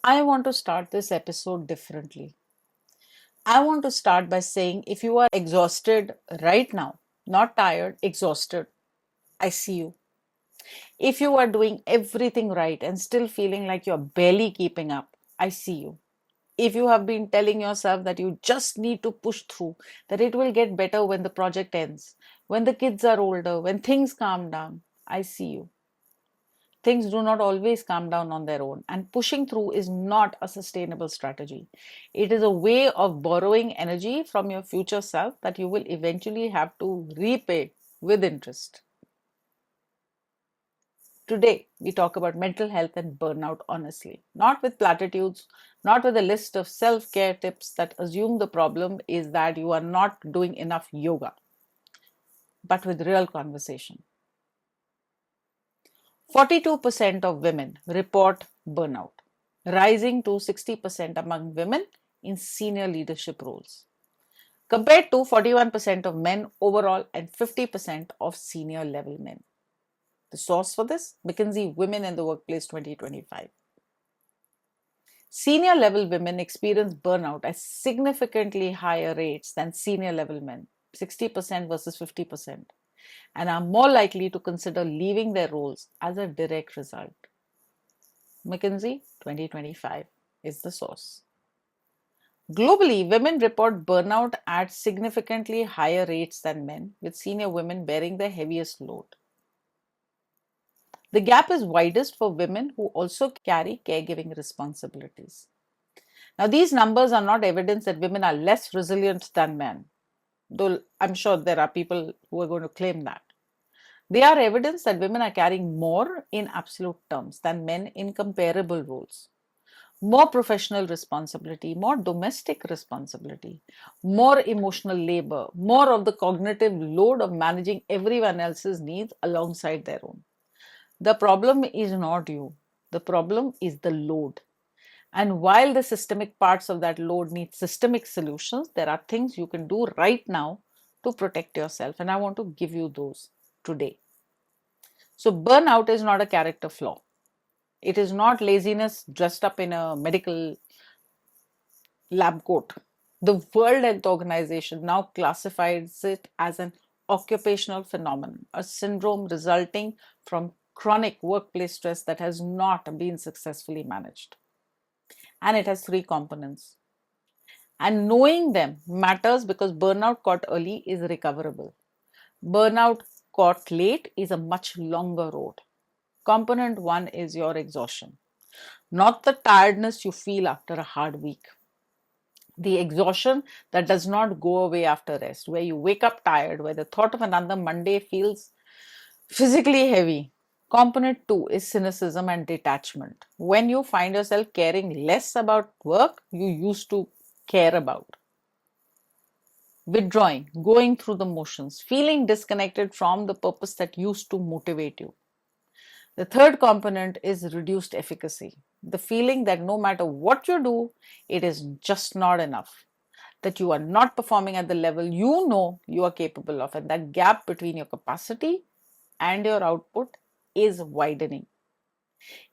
I want to start this episode differently. I want to start by saying if you are exhausted right now, not tired, exhausted, I see you. If you are doing everything right and still feeling like you're barely keeping up, I see you. If you have been telling yourself that you just need to push through, that it will get better when the project ends, when the kids are older, when things calm down, I see you. Things do not always calm down on their own, and pushing through is not a sustainable strategy. It is a way of borrowing energy from your future self that you will eventually have to repay with interest. Today, we talk about mental health and burnout honestly, not with platitudes, not with a list of self care tips that assume the problem is that you are not doing enough yoga, but with real conversation. 42% of women report burnout, rising to 60% among women in senior leadership roles, compared to 41% of men overall and 50% of senior level men. The source for this? McKinsey Women in the Workplace 2025. Senior level women experience burnout at significantly higher rates than senior level men, 60% versus 50%, and are more likely to consider leaving their roles as a direct result. McKinsey 2025 is the source. Globally, women report burnout at significantly higher rates than men, with senior women bearing the heaviest load. The gap is widest for women who also carry caregiving responsibilities. Now, these numbers are not evidence that women are less resilient than men, though I'm sure there are people who are going to claim that. They are evidence that women are carrying more in absolute terms than men in comparable roles. More professional responsibility, more domestic responsibility, more emotional labor, more of the cognitive load of managing everyone else's needs alongside their own. The problem is not you, the problem is the load. And while the systemic parts of that load need systemic solutions, there are things you can do right now to protect yourself. And I want to give you those today. So, burnout is not a character flaw. It is not laziness dressed up in a medical lab coat. The World Health Organization now classifies it as an occupational phenomenon, a syndrome resulting from chronic workplace stress that has not been successfully managed. And it has three components. And knowing them matters because burnout caught early is recoverable. Burnout caught late is a much longer road. Component one is your exhaustion, not the tiredness you feel after a hard week. The exhaustion that does not go away after rest, where you wake up tired, where the thought of another Monday feels physically heavy. Component two is cynicism and detachment. When you find yourself caring less about work you used to care about. Withdrawing, going through the motions, feeling disconnected from the purpose that used to motivate you. The third component is reduced efficacy, the feeling that no matter what you do, it is just not enough, that you are not performing at the level you know you are capable of, and that gap between your capacity and your output is widening.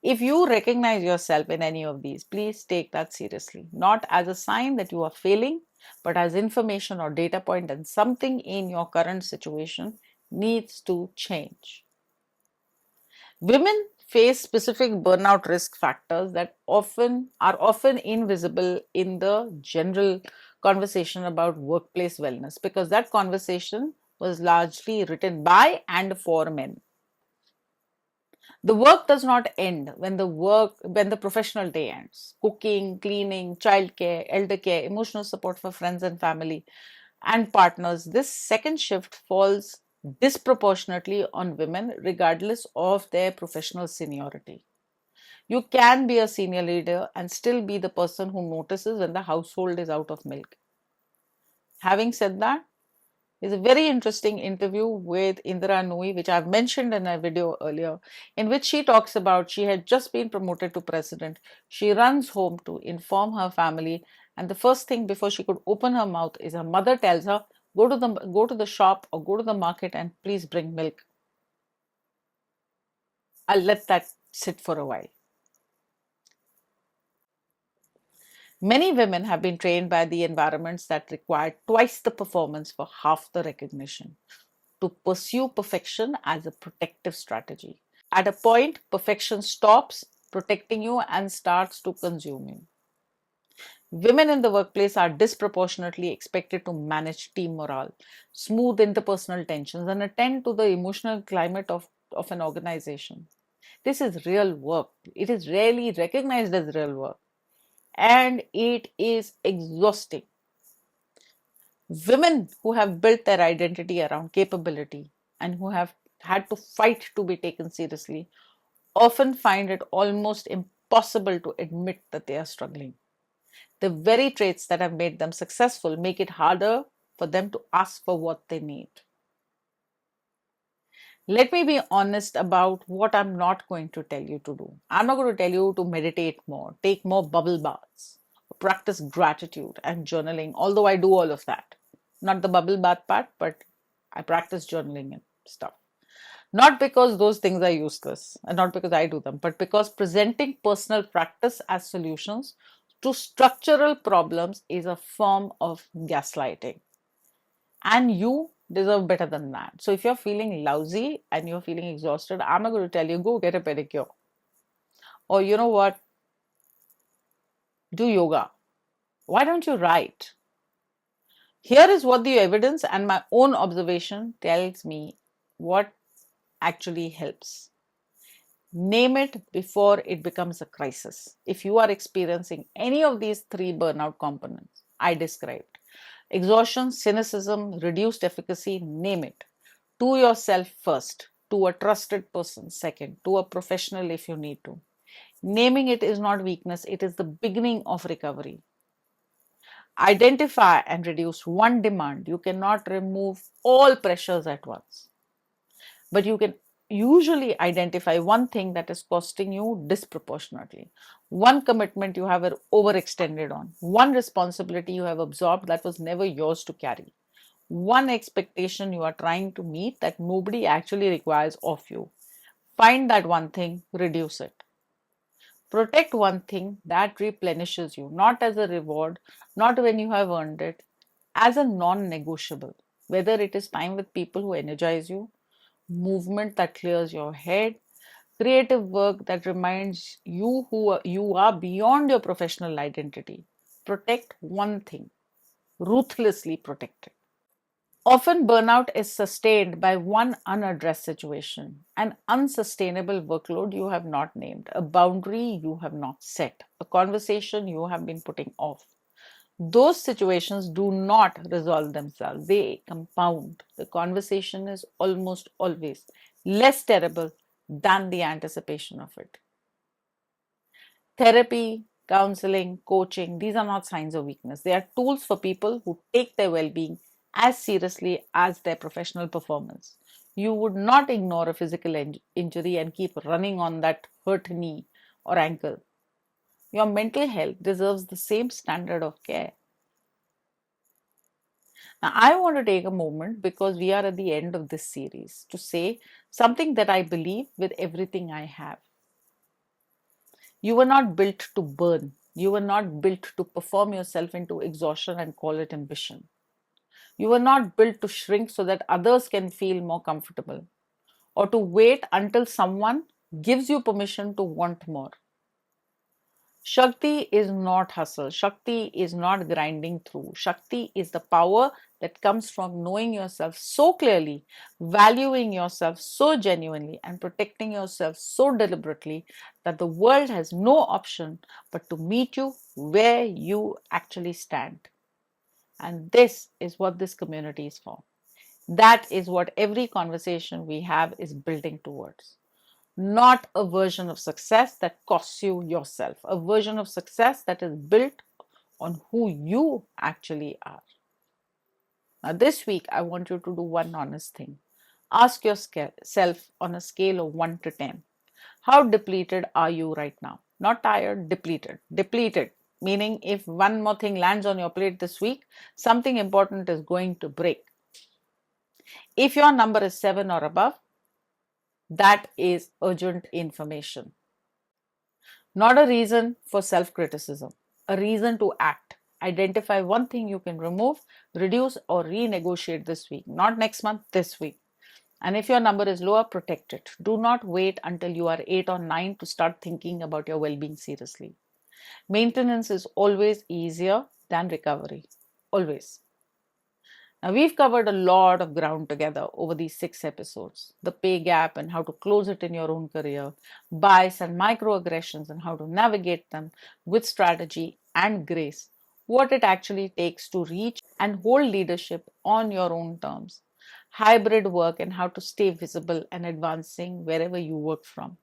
If you recognize yourself in any of these, please take that seriously, not as a sign that you are failing, but as information or data point that something in your current situation needs to change. Women face specific burnout risk factors that often invisible in the general conversation about workplace wellness because that conversation was largely written by and for men. The work does not end when the professional day ends. Cooking, cleaning, childcare, elder care, emotional support for friends and family and partners. This second shift falls disproportionately on women regardless of their professional seniority. You can be a senior leader and still be the person who notices when the household is out of milk. Having said that, is a very interesting interview with Indira Nooyi, which I've mentioned in a video earlier, in which she talks about she had just been promoted to president. She runs home to inform her family, and the first thing before she could open her mouth is her mother tells her, go to the shop or go to the market and please bring milk. I'll let that sit for a while. Many women have been trained by the environments that require twice the performance for half the recognition to pursue perfection as a protective strategy. At a point, perfection stops protecting you and starts to consume you. Women in the workplace are disproportionately expected to manage team morale, smooth interpersonal tensions, and attend to the emotional climate of an organization. This is real work. It is rarely recognized as real work, and it is exhausting. Women who have built their identity around capability and who have had to fight to be taken seriously often find it almost impossible to admit that they are struggling. The very traits that have made them successful make it harder for them to ask for what they need. Let me be honest about what I'm not going to tell you to do. I'm not going to tell you to meditate more, take more bubble baths, practice gratitude and journaling, although I do all of that. Not the bubble bath part, but I practice journaling and stuff. Not because those things are useless and not because I do them, but because presenting personal practice as solutions to structural problems is a form of gaslighting. And you deserve better than that. So if you're feeling lousy and you're feeling exhausted, I'm not going to tell you, go get a pedicure. Or you know what? Do yoga. Why don't you write? Here is what the evidence and my own observation tells me what actually helps. Name it before it becomes a crisis. If you are experiencing any of these three burnout components I described, exhaustion, cynicism, reduced efficacy, name it. To yourself first, to a trusted person second, to a professional if you need to. Naming it is not weakness, it is the beginning of recovery. Identify and reduce one demand. You cannot remove all pressures at once, but you can usually identify one thing that is costing you disproportionately, one commitment you have overextended on, one responsibility you have absorbed that was never yours to carry, one expectation you are trying to meet that nobody actually requires of you. Find that one thing, reduce it. Protect one thing that replenishes you, not as a reward, not when you have earned it, as a non negotiable. Whether it is time with people who energize you, movement that clears your head, creative work that reminds you who you are beyond your professional identity. Protect one thing, ruthlessly protect it. Often, burnout is sustained by one unaddressed situation, an unsustainable workload you have not named, a boundary you have not set, a conversation you have been putting off. Those situations do not resolve themselves, they compound. The conversation is almost always less terrible than the anticipation of it. Therapy, counseling, coaching, these are not signs of weakness. They are tools for people who take their well being as seriously as their professional performance. You would not ignore a physical injury and keep running on that hurt knee or ankle. Your mental health deserves the same standard of care. Now, I want to take a moment because we are at the end of this series to say something that I believe with everything I have. You were not built to burn. You were not built to perform yourself into exhaustion and call it ambition. You were not built to shrink so that others can feel more comfortable or to wait until someone gives you permission to want more. Shakti is not hustle. Shakti is not grinding through. Shakti is the power that comes from knowing yourself so clearly, valuing yourself so genuinely, and protecting yourself so deliberately that the world has no option but to meet you where you actually stand. And this is what this community is for. That is what every conversation we have is building towards. Not a version of success that costs you yourself, a version of success that is built on who you actually are. Now, this week, I want you to do one honest thing. Ask yourself on a scale of 1 to 10, how depleted are you right now? Not tired, depleted. Depleted, meaning if one more thing lands on your plate this week, something important is going to break. If your number is 7 or above, that is urgent information. Not a reason for self criticism, a reason to act. Identify one thing you can remove, reduce, or renegotiate this week, not next month, this week. And if your number is lower, protect it. Do not wait until you are 8 or 9 to start thinking about your well being seriously. Maintenance is always easier than recovery. Always. Now, we've covered a lot of ground together over these 6 episodes: the pay gap and how to close it in your own career, bias and microaggressions and how to navigate them with strategy and grace, what it actually takes to reach and hold leadership on your own terms, hybrid work and how to stay visible and advancing wherever you work from.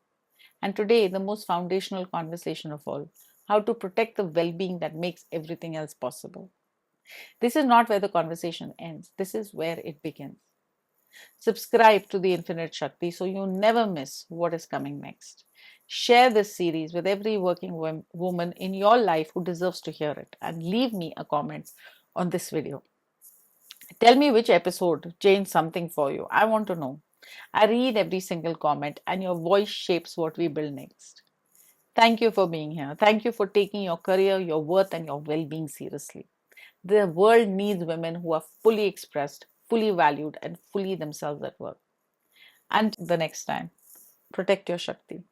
And today, the most foundational conversation of all: how to protect the well being that makes everything else possible. This is not where the conversation ends, this is where it begins. Subscribe to the Infinite Shakti so you never miss what is coming next. Share this series with every working woman in your life who deserves to hear it, and leave me a comment on this video. Tell me which episode changed something for you. I want to know. I read every single comment, and your voice shapes what we build next. Thank you for being here. Thank you for taking your career, your worth, and your well being seriously. The world needs women who are fully expressed, fully valued, and fully themselves at work. Until the next time, protect your Shakti.